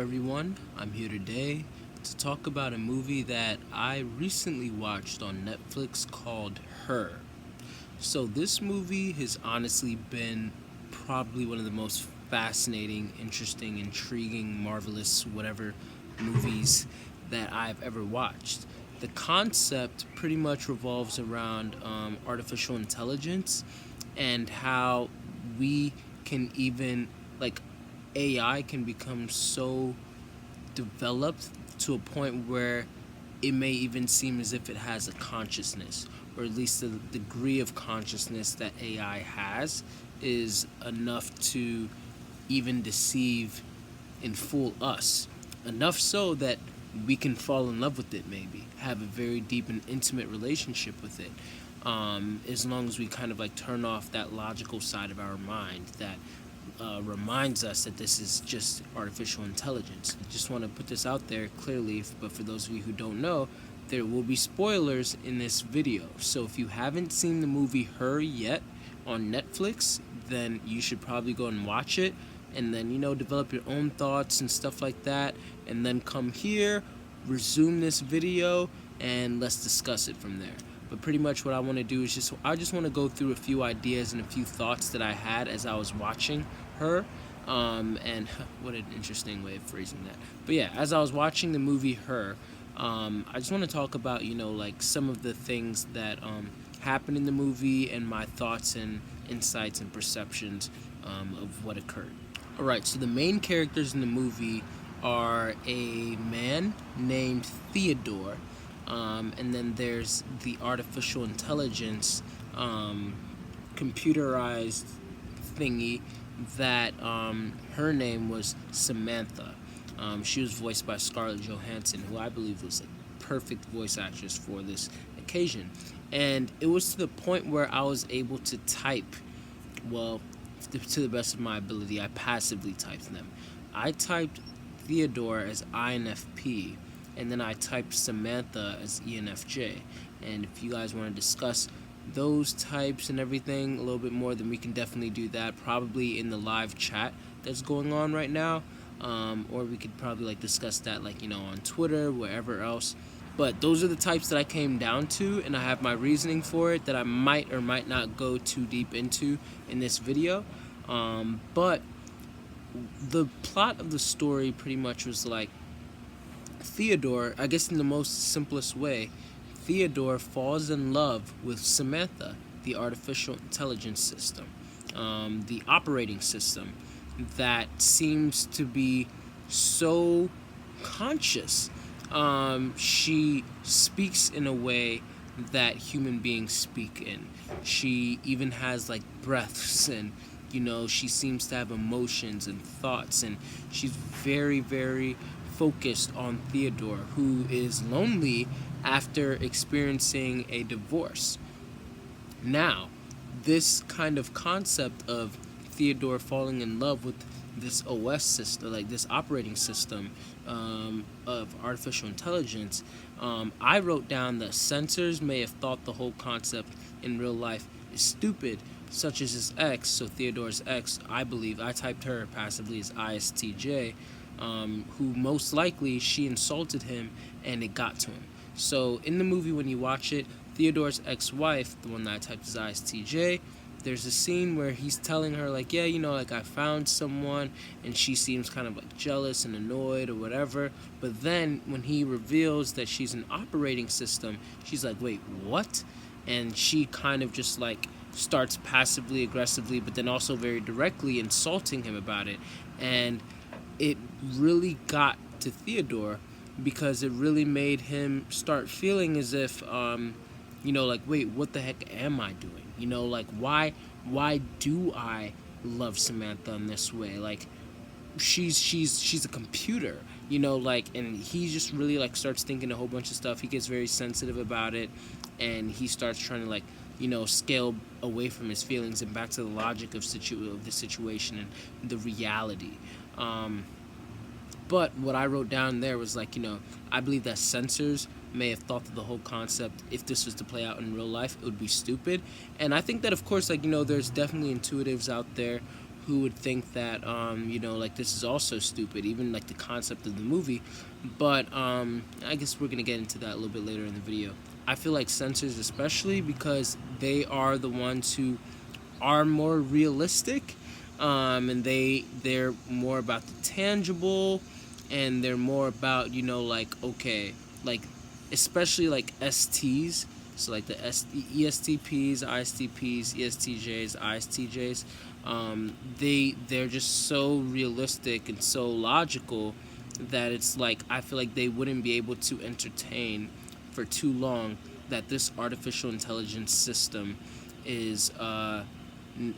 everyone? I'm here today to talk about a movie that I recently watched on Netflix called Her. So, this movie has honestly been probably one of the most fascinating, interesting, intriguing, marvelous, whatever movies that I've ever watched. The concept pretty much revolves around artificial intelligence and how we can even, like, AI can become so developed to a point where it may even seem as if it has a consciousness, or at least the degree of consciousness that AI has is enough to even deceive and fool us. Enough so that we can fall in love with it, maybe have a very deep and intimate relationship with it. As long as we kind of like turn off that logical side of our mind that reminds us that this is just artificial intelligence. I just want to put this out there clearly, but for those of you who don't know, there will be spoilers in this video. So if you haven't seen the movie Her yet on Netflix, then you should probably go and watch it and then, develop your own thoughts and stuff like that. And then come here, resume this video, and let's discuss it from there. But pretty much what I want to do is I just want to go through a few ideas and a few thoughts that I had as I was watching Her. And what an interesting way of phrasing that. But yeah, as I was watching the movie Her, I just want to talk about, like some of the things that happened in the movie and my thoughts and insights and perceptions of what occurred. Alright, so the main characters in the movie are a man named Theodore, and then there's the artificial intelligence computerized thingy that her name was Samantha. She was voiced by Scarlett Johansson, who I believe was a perfect voice actress for this occasion. And it was to the point where I was able to type, well, to the best of my ability, I passively typed them. I typed Theodore as INFP, and then I typed Samantha as ENFJ. And if you guys want to discuss those types and everything a little bit more, then we can definitely do that, probably in the live chat that's going on right now. Or we could probably like discuss that on Twitter, wherever else. But those are the types that I came down to, and I have my reasoning for it that I might or might not go too deep into in this video. But the plot of the story pretty much was like Theodore, I guess in the most simplest way, Theodore falls in love with Samantha, the artificial intelligence system, the operating system that seems to be so conscious. She speaks in a way that human beings speak in. She even has like breaths, and she seems to have emotions and thoughts, and she's very, very focused on Theodore, who is lonely after experiencing a divorce. Now, this kind of concept of Theodore falling in love with this OS system, like this operating system of artificial intelligence, I wrote down that censors may have thought the whole concept in real life is stupid, such as his ex, so Theodore's ex, I believe, I typed her passively as ISTJ, who most likely she insulted him and it got to him. So in the movie, when you watch it, Theodore's ex-wife, the one that I typed as ISTJ, there's a scene where he's telling her like, yeah, like I found someone, and she seems kind of like jealous and annoyed or whatever. But then when he reveals that she's an operating system, she's like, wait, what? And she kind of just like starts passively aggressively, but then also very directly insulting him about it. And it really got to Theodore because it really made him start feeling as if like, wait, what the heck am I doing? Like, why do I love Samantha in this way? Like, she's a computer, and he just really like starts thinking a whole bunch of stuff. He gets very sensitive about it, and he starts trying to like, scale away from his feelings and back to the logic of the situation and the reality. But what I wrote down there was like, I believe that censors may have thought that the whole concept, if this was to play out in real life, it would be stupid. And I think that, of course, there's definitely intuitives out there who would think that like this is also stupid, even like the concept of the movie. But I guess we're gonna get into that a little bit later in the video. I feel like censors, especially because they are the ones who are more realistic, and they're more about the tangible, and they're more about like, okay, like especially like STs, so like the ESTPs, ISTPs, ESTJs, ISTJs. They're just so realistic and so logical that it's like I feel like they wouldn't be able to entertain for too long that this artificial intelligence system is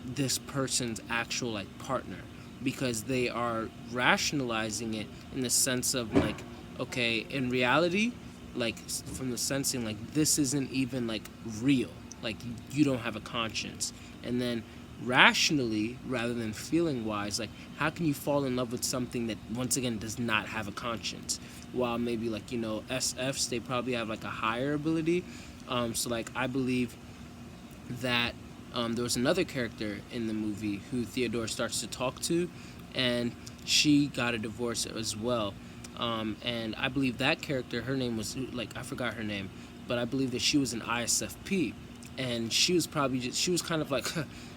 this person's actual like partner, because they are rationalizing it in the sense of like, okay, in reality, like from the sensing, like this isn't even like real, like you don't have a conscience. And then rationally rather than feeling wise, like how can you fall in love with something that once again does not have a conscience? While maybe like SFs, they probably have like a higher ability. So like I believe that there was another character in the movie who Theodore starts to talk to, and she got a divorce as well. And I believe that character, her name was like, I forgot her name, but I believe that she was an ISFP, and she was probably she was kind of like,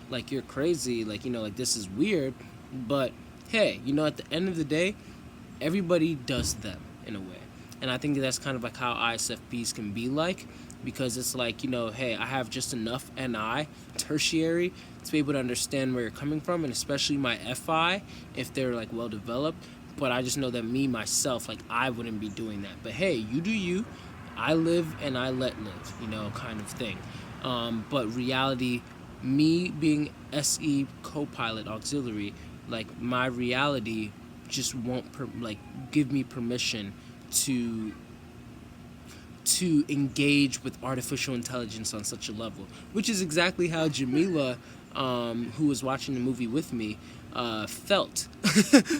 like you're crazy, like like this is weird, but hey, at the end of the day, everybody does them in a way. And I think that's kind of like how ISFPs can be like, because it's like, hey, I have just enough NI, tertiary, to be able to understand where you're coming from, and especially my FI, if they're like well developed. But I just know that me, myself, like I wouldn't be doing that. But hey, you do you, I live and I let live, kind of thing. But reality, me being SE co-pilot auxiliary, like my reality just won't give me permission to engage with artificial intelligence on such a level, which is exactly how Jamila, who was watching the movie with me, felt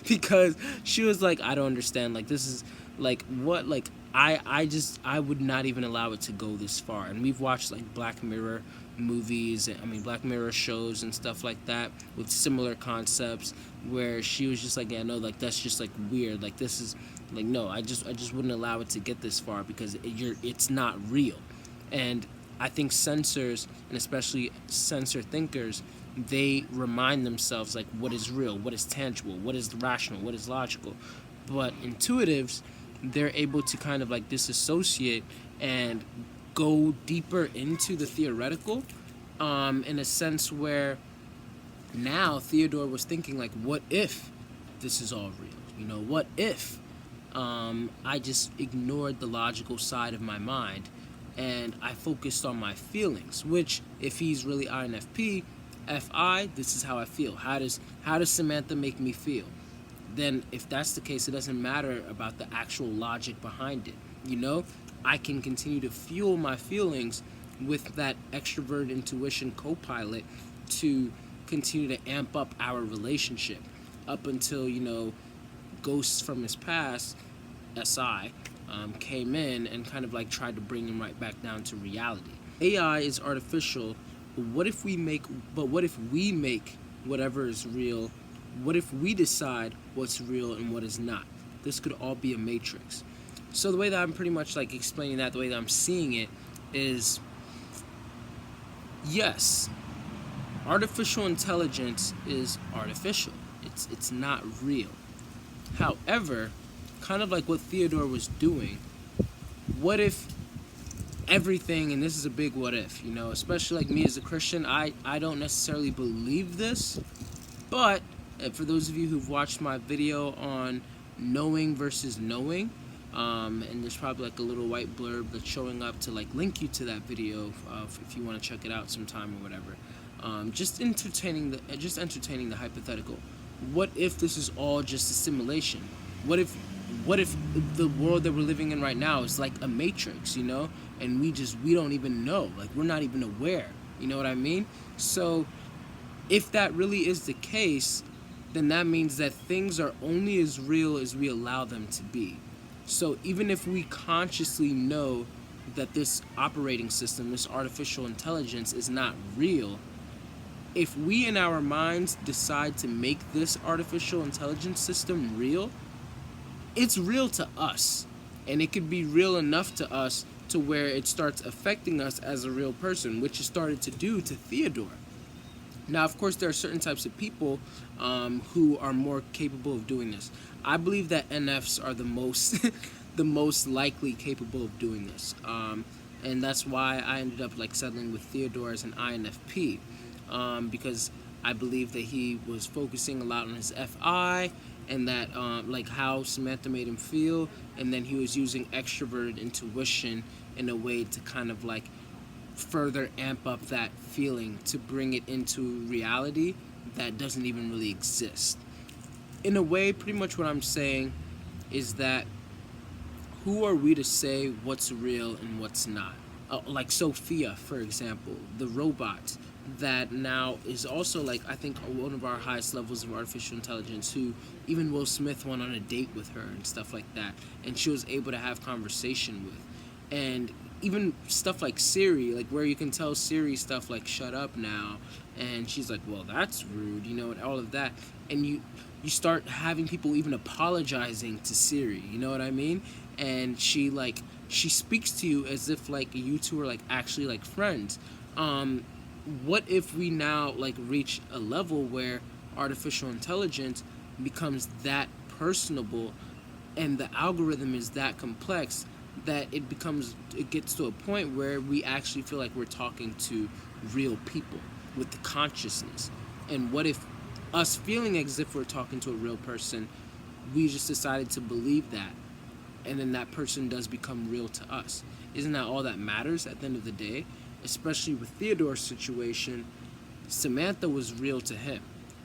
because she was like, I don't understand, like this is like what, like I would not even allow it to go this far. And we've watched like Black Mirror movies, Black Mirror shows and stuff like that with similar concepts, where she was just like, yeah, no, like that's just like weird, like this is like, no, I just wouldn't allow it to get this far because it's not real. And I think censors, and especially censor thinkers, they remind themselves like what is real, what is tangible, what is rational, what is logical. But intuitives, they're able to kind of like disassociate and go deeper into the theoretical, in a sense where now Theodore was thinking like, what if this is all real? What if I just ignored the logical side of my mind and I focused on my feelings, which if he's really INFP, FI, this is how I feel. How does Samantha make me feel? Then if that's the case, it doesn't matter about the actual logic behind it. I can continue to fuel my feelings with that extrovert intuition co-pilot to continue to amp up our relationship up until, ghosts from his past, SI, came in and kind of like tried to bring him right back down to reality. AI is artificial, but what if we make whatever is real? What if we decide what's real and what is not? This could all be a matrix. So the way that I'm pretty much like explaining that, the way that I'm seeing it is, yes, artificial intelligence is artificial. It's not real. However, kind of like what Theodore was doing, what if everything, and this is a big what if, especially like me as a Christian, I don't necessarily believe this, but for those of you who've watched my video on knowing versus knowing, and there's probably like a little white blurb that's showing up to like link you to that video if you want to check it out sometime or whatever. Just entertaining the hypothetical. What if this is all just a simulation? What if the world that we're living in right now is like a matrix, and we don't even know, like we're not even aware, you know what I mean? So if that really is the case, then that means that things are only as real as we allow them to be. So even if we consciously know that this operating system, this artificial intelligence is not real, if we in our minds decide to make this artificial intelligence system real, it's real to us. And it could be real enough to us to where it starts affecting us as a real person, which it started to do to Theodore. Now, of course, there are certain types of people who are more capable of doing this. I believe that NFs are the most the most likely capable of doing this, and that's why I ended up like settling with Theodore as an INFP, because I believe that he was focusing a lot on his FI and that like how Samantha made him feel, and then he was using extroverted intuition in a way to kind of like further amp up that feeling to bring it into reality that doesn't even really exist. In a way, pretty much what I'm saying is that who are we to say what's real and what's not? Like Sophia, for example, the robot that now is also like I think one of our highest levels of artificial intelligence, who even Will Smith went on a date with her and stuff like that, and she was able to have conversation with. And even stuff like Siri, like where you can tell Siri stuff like shut up now, and she's like, well, that's rude, you know, and all of that. And you start having people even apologizing to Siri, you know what I mean? And she speaks to you as if like you two are like actually like friends. What if we now like reach a level where artificial intelligence becomes that personable and the algorithm is that complex that it gets to a point where we actually feel like we're talking to real people with the consciousness? And what if us feeling as if we're talking to a real person, we just decided to believe that, and then that person does become real to us? Isn't that all that matters at the end of the day? Especially with Theodore's situation, Samantha was real to him.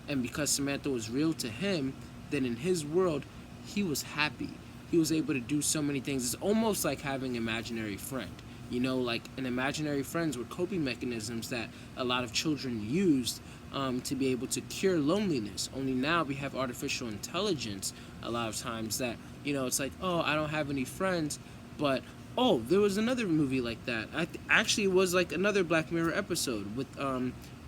And because Samantha was real to him, then in his world, he was happy. He was able to do so many things. It's almost like having an imaginary friend. You know, like an imaginary friends were coping mechanisms that a lot of children used to be able to cure loneliness. Only now we have artificial intelligence a lot of times that, you know, it's like, oh, I don't have any friends, but oh, there was another movie like that. Actually, it was like another Black Mirror episode with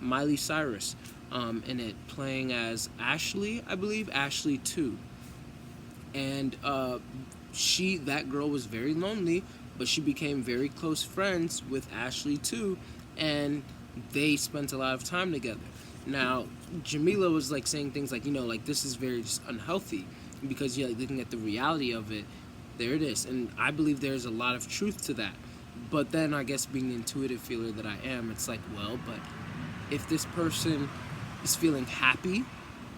Miley Cyrus in it, playing as Ashley, I believe, Ashley 2. And that girl was very lonely, but she became very close friends with Ashley 2, and they spent a lot of time together. Now, Jamila was like saying things like, you know, like this is very just unhealthy, because you're like looking at the reality of it. There it is, and I believe there's a lot of truth to that. But then I guess being the intuitive feeler that I am, it's like, well, but if this person is feeling happy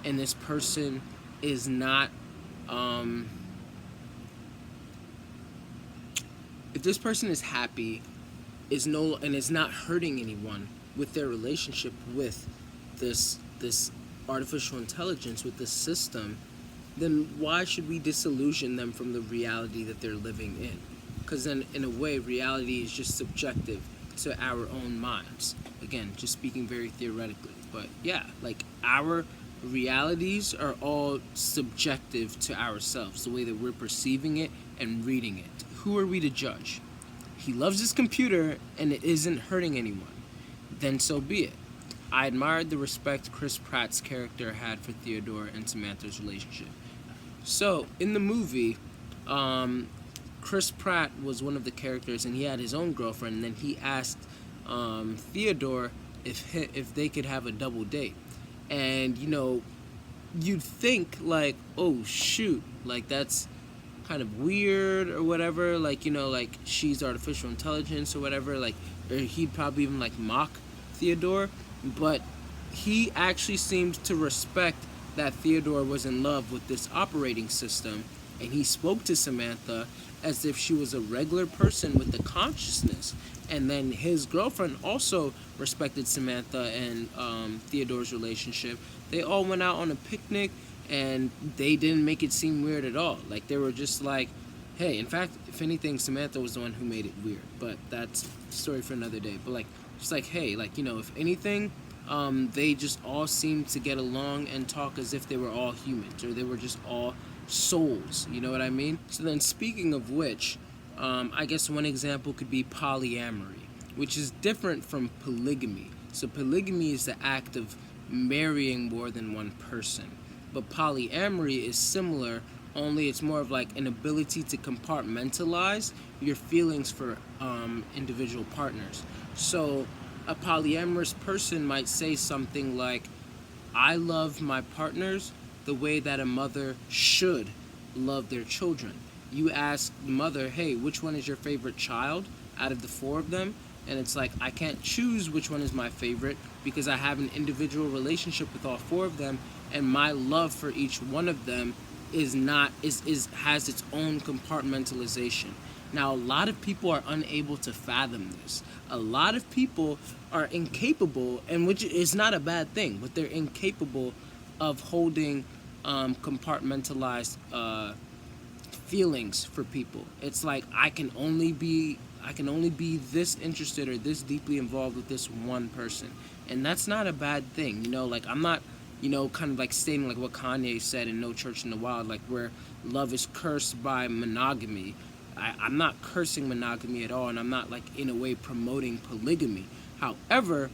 and this person is not if this person is happy, is not hurting anyone with their relationship with this artificial intelligence, with this system, then why should we disillusion them from the reality that they're living in? Because then, in a way, reality is just subjective to our own minds. Again, just speaking very theoretically. But yeah, like our realities are all subjective to ourselves, the way that we're perceiving it and reading it. Who are we to judge? He loves his computer and it isn't hurting anyone. Then so be it. I admired the respect Chris Pratt's character had for Theodore and Samantha's relationship. So, in the movie, Chris Pratt was one of the characters, and he had his own girlfriend, and then he asked Theodore if they could have a double date. And, you know, you'd think, like, oh, shoot, like, that's kind of weird or whatever, like, you know, like, she's artificial intelligence or whatever, like, or he'd probably even, like, mock Theodore, but he actually seemed to respect that Theodore was in love with this operating system, and he spoke to Samantha as if she was a regular person with the consciousness. And then his girlfriend also respected Samantha and Theodore's relationship. They all went out on a picnic, and they didn't make it seem weird at all. Like, they were just like, hey, in fact, if anything, Samantha was the one who made it weird, but that's a story for another day. But like, just like, hey, like, you know, if anything, they just all seemed to get along and talk as if they were all humans, or they were just all souls, you know what I mean? So then, speaking of which, I guess one example could be polyamory, which is different from polygamy. So polygamy is the act of marrying more than one person. But polyamory is similar, only it's more of like an ability to compartmentalize your feelings for individual partners. So a polyamorous person might say something like, I love my partners the way that a mother should love their children. You ask the mother, hey, which one is your favorite child out of the four of them? And it's like, I can't choose which one is my favorite because I have an individual relationship with all four of them, and my love for each one of them has its own compartmentalization. Now, a lot of people are unable to fathom this. A lot of people are incapable, and which is not a bad thing, but they're incapable of holding compartmentalized feelings for people. It's like I can only be this interested or this deeply involved with this one person, and that's not a bad thing. Like I'm not, kind of like stating like what Kanye said in No Church in the Wild, like where love is cursed by monogamy. I'm not cursing monogamy at all, and I'm not like in a way promoting polygamy. However,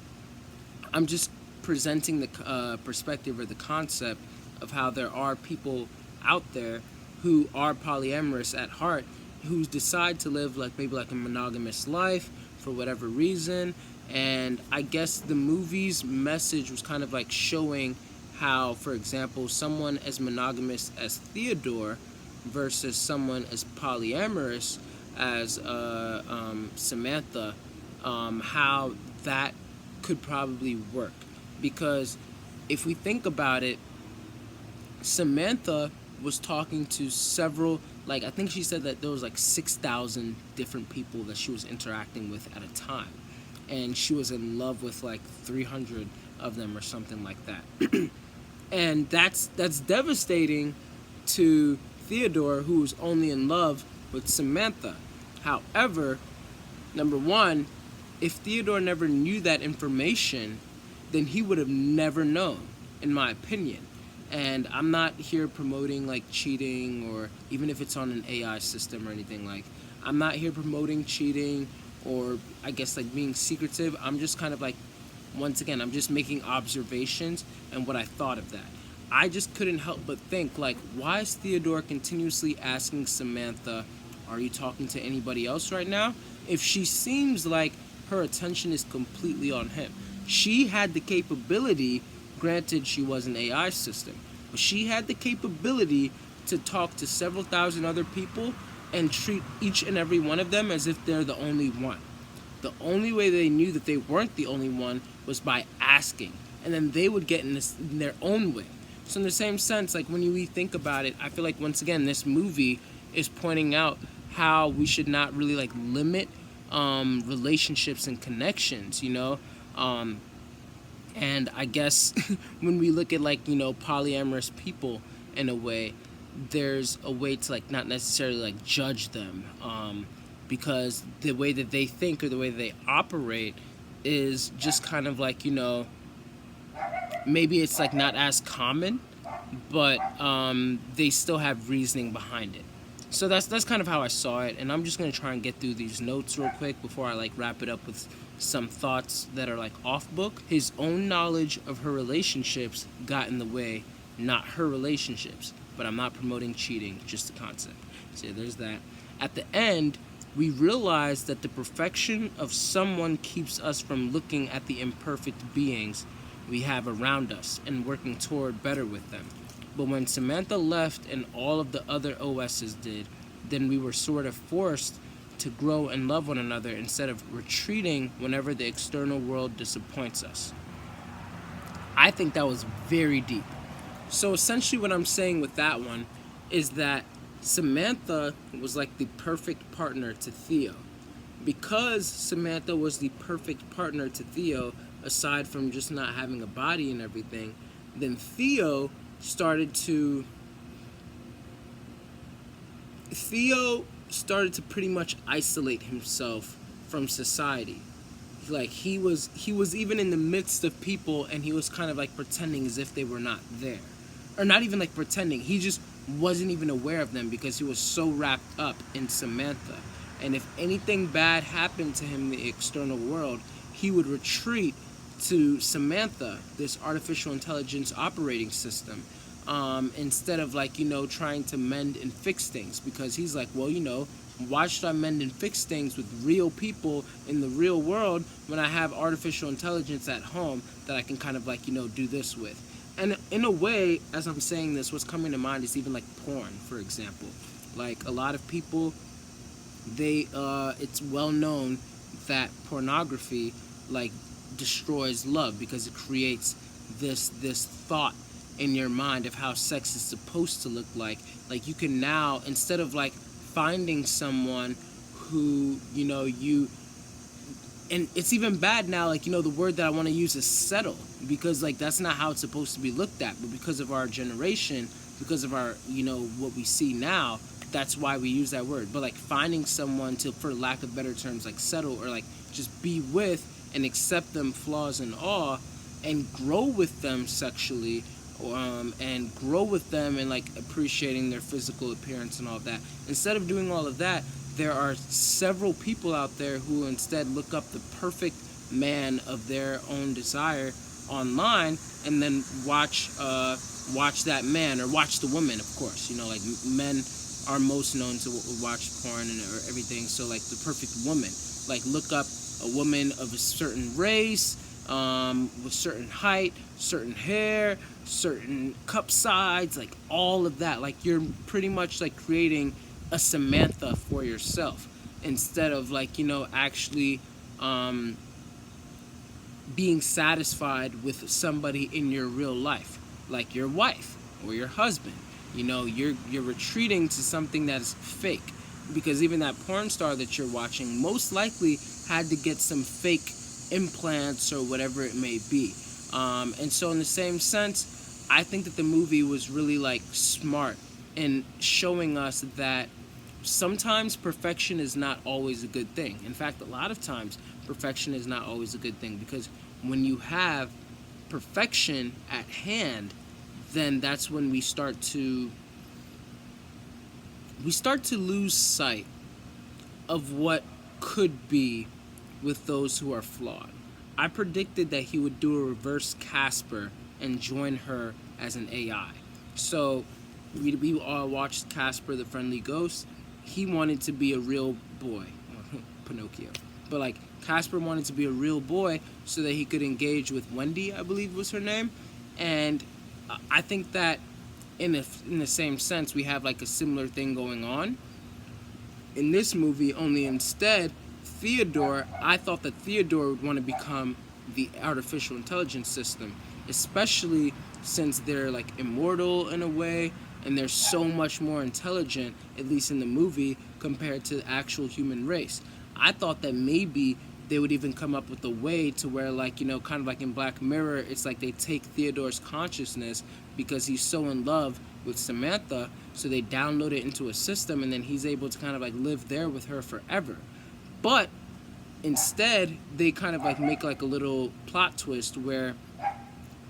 I'm just presenting the perspective or the concept of how there are people out there who are polyamorous at heart, who decide to live like maybe like a monogamous life for whatever reason. And I guess the movie's message was kind of like showing how, for example, someone as monogamous as Theodore versus someone as polyamorous as Samantha, how that could probably work. Because if we think about it, Samantha was talking to several, like I think she said that there was like 6,000 different people that she was interacting with at a time, and she was in love with like 300 of them or something like that. And that's devastating to Theodore, who was only in love with Samantha. However, number one, if Theodore never knew that information, then he would have never known, in my opinion. And I'm not here promoting like cheating, or even if it's on an AI system or anything. Like, I'm not here promoting cheating or I guess like being secretive. I'm just kind of like, once again, I'm just making observations and what I thought of that. I just couldn't help but think, like, why is Theodore continuously asking Samantha, are you talking to anybody else right now? If she seems like her attention is completely on him. She had the capability, granted she was an AI system, but she had the capability to talk to several thousand other people and treat each and every one of them as if they're the only one. The only way they knew that they weren't the only one was by asking, and then they would get in their own way. So in the same sense, like when we think about it, I feel like once again this movie is pointing out how we should not really like limit relationships and connections, and I guess when we look at like polyamorous people in a way, there's a way to like not necessarily like judge them, because the way that they think or the way that they operate is just kind of like maybe it's like not as common, but they still have reasoning behind it. So that's kind of how I saw it, and I'm just gonna try and get through these notes real quick before I like wrap it up with some thoughts that are like off book. His own knowledge of her relationships got in the way, not her relationships. But I'm not promoting cheating, just the concept. So yeah, there's that. At the end, we realize that the perfection of someone keeps us from looking at the imperfect beings we have around us and working toward better with them. But when Samantha left and all of the other OSs did, then we were sort of forced to grow and love one another instead of retreating whenever the external world disappoints us. I think that was very deep. So essentially what I'm saying with that one is that Samantha was like the perfect partner to Theo. Because Samantha was the perfect partner to Theo, aside from just not having a body and everything, then Theo started to pretty much isolate himself from society. Like he was even in the midst of people, and he was kind of like pretending as if they were not there. Or not even like pretending, he just wasn't even aware of them because he was so wrapped up in Samantha. And if anything bad happened to him in the external world, he would retreat to Samantha, this artificial intelligence operating system, instead of like, trying to mend and fix things, because he's like, well, why should I mend and fix things with real people in the real world when I have artificial intelligence at home that I can kind of like, do this with? And in a way, as I'm saying this, what's coming to mind is even like porn, for example. Like a lot of people, it's well known that pornography like destroys love, because it creates this thought in your mind of how sex is supposed to look like. Like you can now, instead of like finding someone who you, and it's even bad now, like the word that I want to use is settle, because like that's not how it's supposed to be looked at, but because of our generation, because of our what we see now, that's why we use that word. But like finding someone to, for lack of better terms, like settle or like just be with and accept them flaws and all, and grow with them sexually, and grow with them and like appreciating their physical appearance and all of that. Instead of doing all of that, there are several people out there who instead look up the perfect man of their own desire online, and then watch that man, or watch the woman, of course. Like men are most known to watch porn or everything. So like the perfect woman, like look up a woman of a certain race, with certain height, certain hair, certain cup size, like all of that. Like you're pretty much like creating a Samantha for yourself, instead of like actually being satisfied with somebody in your real life, like your wife or your husband. You're retreating to something that is fake, because even that porn star that you're watching most likely had to get some fake implants or whatever it may be. And so in the same sense, I think that the movie was really like smart in showing us that sometimes perfection is not always a good thing. In fact, a lot of times perfection is not always a good thing, because when you have perfection at hand, then that's when we start to lose sight of what could be with those who are flawed. I predicted that he would do a reverse Casper and join her as an AI. So we all watched Casper the Friendly Ghost. He wanted to be a real boy, Pinocchio. But like Casper wanted to be a real boy so that he could engage with Wendy, I believe was her name. And I think that in the same sense, we have like a similar thing going on in this movie, only instead Theodore, I thought that Theodore would want to become the artificial intelligence system, especially since they're like immortal in a way, and they're so much more intelligent, at least in the movie, compared to the actual human race. I thought that maybe they would even come up with a way to where, like, kind of like in Black Mirror, it's like they take Theodore's consciousness because he's so in love with Samantha, so they download it into a system, and then he's able to kind of like live there with her forever. But instead, they kind of like make like a little plot twist where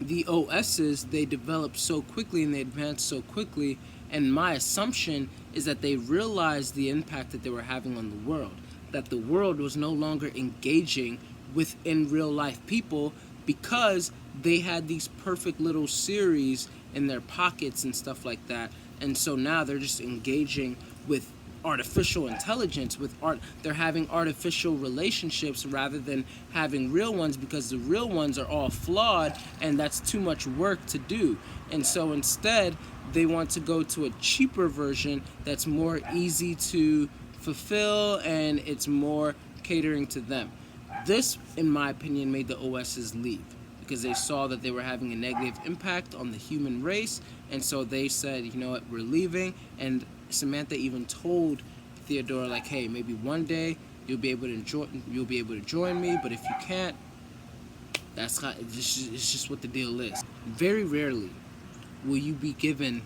the OSs, they develop so quickly and they advance so quickly, and my assumption is that they realized the impact that they were having on the world, that the world was no longer engaging within real life people, because they had these perfect little series in their pockets and stuff like that. And so now they're just engaging with artificial intelligence, with art. They're having artificial relationships rather than having real ones, because the real ones are all flawed and that's too much work to do. And so instead they want to go to a cheaper version that's more easy to fulfill, and it's more catering to them. This, in my opinion, made the OSs leave, because they saw that they were having a negative impact on the human race, and so they said, you know what, we're leaving. And Samantha even told Theodore, like, hey, maybe one day you'll be able to join me, but if you can't, it's just what the deal is. Very rarely will you be given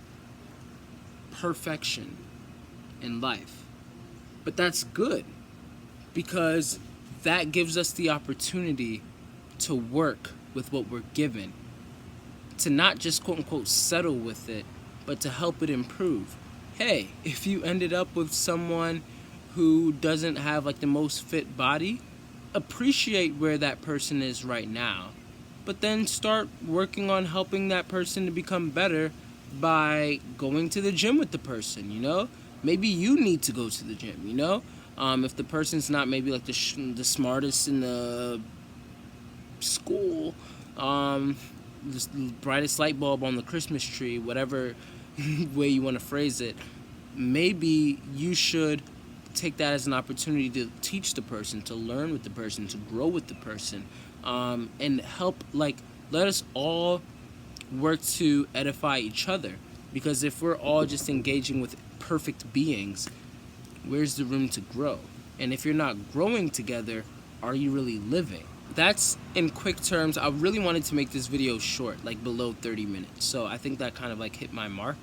perfection in life. But that's good, because that gives us the opportunity to work with what we're given, to not just quote-unquote settle with it, but to help it improve. Hey, if you ended up with someone who doesn't have like the most fit body, appreciate where that person is right now, but then start working on helping that person to become better by going to the gym with the person, you know? Maybe you need to go to the gym, you know? If the person's not maybe like the smartest in the school, the brightest light bulb on the Christmas tree, whatever way you want to phrase it, maybe you should take that as an opportunity to teach the person, to learn with the person, to grow with the person, and help, like, let us all work to edify each other. Because if we're all just engaging with perfect beings, where's the room to grow? And if you're not growing together, are you really living? That's in quick terms. I really wanted to make this video short, like below 30 minutes. So I think that kind of like hit my mark.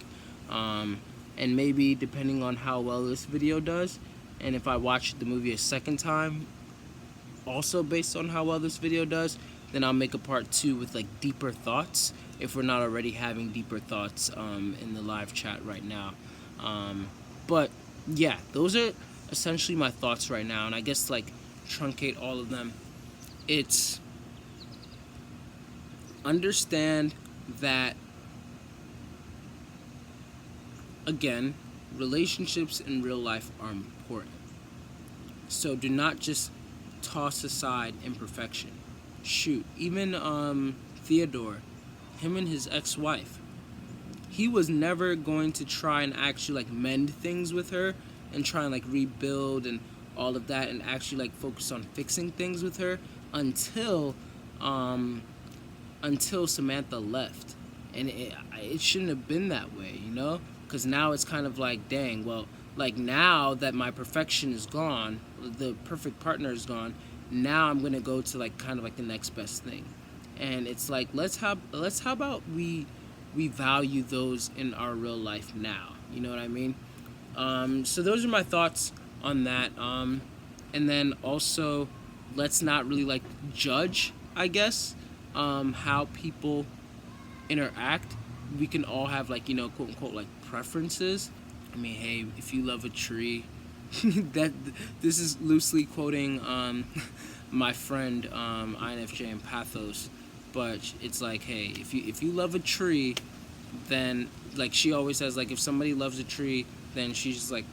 And maybe depending on how well this video does, and if I watch the movie a second time, also based on how well this video does, then I'll make a part 2 with like deeper thoughts, if we're not already having deeper thoughts in the live chat right now. But yeah, those are essentially my thoughts right now, and I guess like truncate all of them. It's understand that, again, relationships in real life are important. So do not just toss aside imperfection. Shoot, even Theodore, him and his ex-wife, he was never going to try and actually like mend things with her and try and like rebuild and all of that and actually like focus on fixing things with her until Samantha left. And it shouldn't have been that way, you know? Because now it's kind of like, dang, well, like now that my perfection is gone, the perfect partner is gone, now I'm gonna go to like kind of like the next best thing. And it's like, how about we value those in our real life now, you know what I mean? So those are my thoughts on that. And then also, let's not really like judge, I guess, how people interact. We can all have like, you know, quote unquote like preferences. I mean, hey, if you love a tree, this is loosely quoting my friend INFJ and Pathos, but it's like, hey, if you love a tree, then like she always says, like if somebody loves a tree, then she's just like,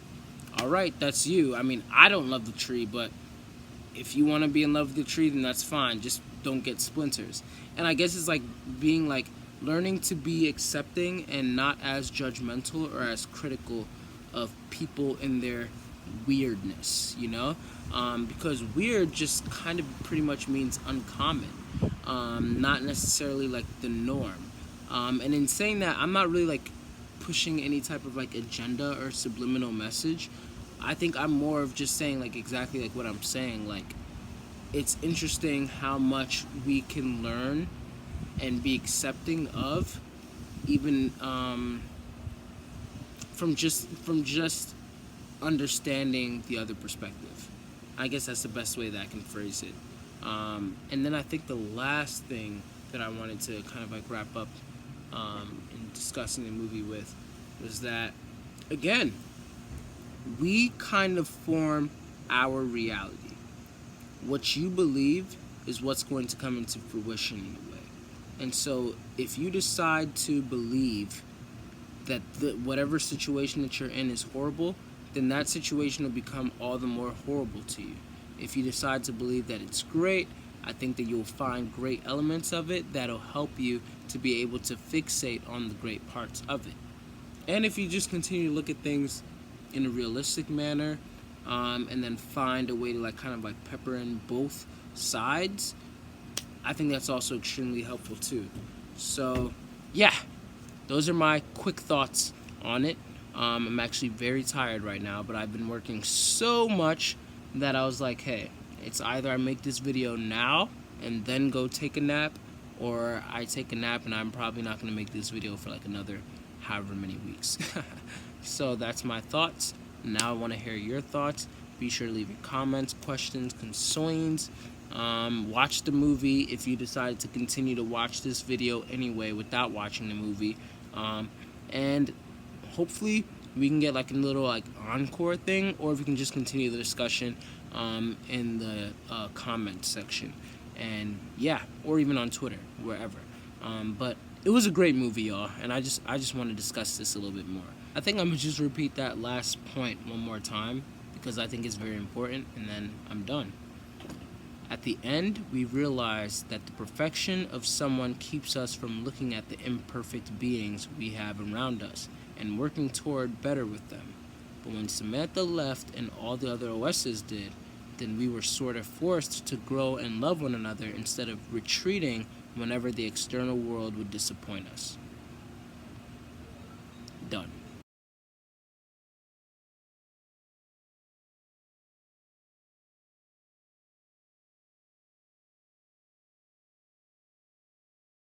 all right, that's you. I mean, I don't love the tree, but if you want to be in love with the tree, then that's fine. Just don't get splinters. And I guess it's like being like learning to be accepting and not as judgmental or as critical of people in their weirdness, you know? Because weird just kind of pretty much means uncommon, not necessarily like the norm. And in saying that, I'm not really like pushing any type of like agenda or subliminal message. I think I'm more of just saying like exactly like what I'm saying. Like, it's interesting how much we can learn and be accepting of, even from just understanding the other perspective. I guess that's the best way that I can phrase it. And then I think the last thing that I wanted to kind of like wrap up in discussing the movie with was that, again, we kind of form our reality. What you believe is what's going to come into fruition anyway. And so if you decide to believe that whatever situation that you're in is horrible, then that situation will become all the more horrible to you. If you decide to believe that it's great, I think that you'll find great elements of it that'll help you to be able to fixate on the great parts of it. And if you just continue to look at things in a realistic manner, and then find a way to like kind of like pepper in both sides, I think that's also extremely helpful too. So yeah, those are my quick thoughts on it. I'm actually very tired right now, but I've been working so much that I was like, hey, it's either I make this video now and then go take a nap, or I take a nap and I'm probably not going to make this video for like another however many weeks. So that's my thoughts. Now I want to hear your thoughts. Be sure to leave your comments, questions, concerns. Watch the movie if you decide to continue to watch this video anyway without watching the movie. And hopefully we can get like a little like encore thing, or if we can just continue the discussion in the comment section. And yeah, or even on Twitter, wherever. But it was a great movie, y'all, and I just want to discuss this a little bit more. I think I'm gonna just repeat that last point one more time because I think it's very important, and then I'm done. At the end, we realize that the perfection of someone keeps us from looking at the imperfect beings we have around us and working toward better with them. But when Samantha left and all the other OSs did, then we were sort of forced to grow and love one another instead of retreating whenever the external world would disappoint us. Done.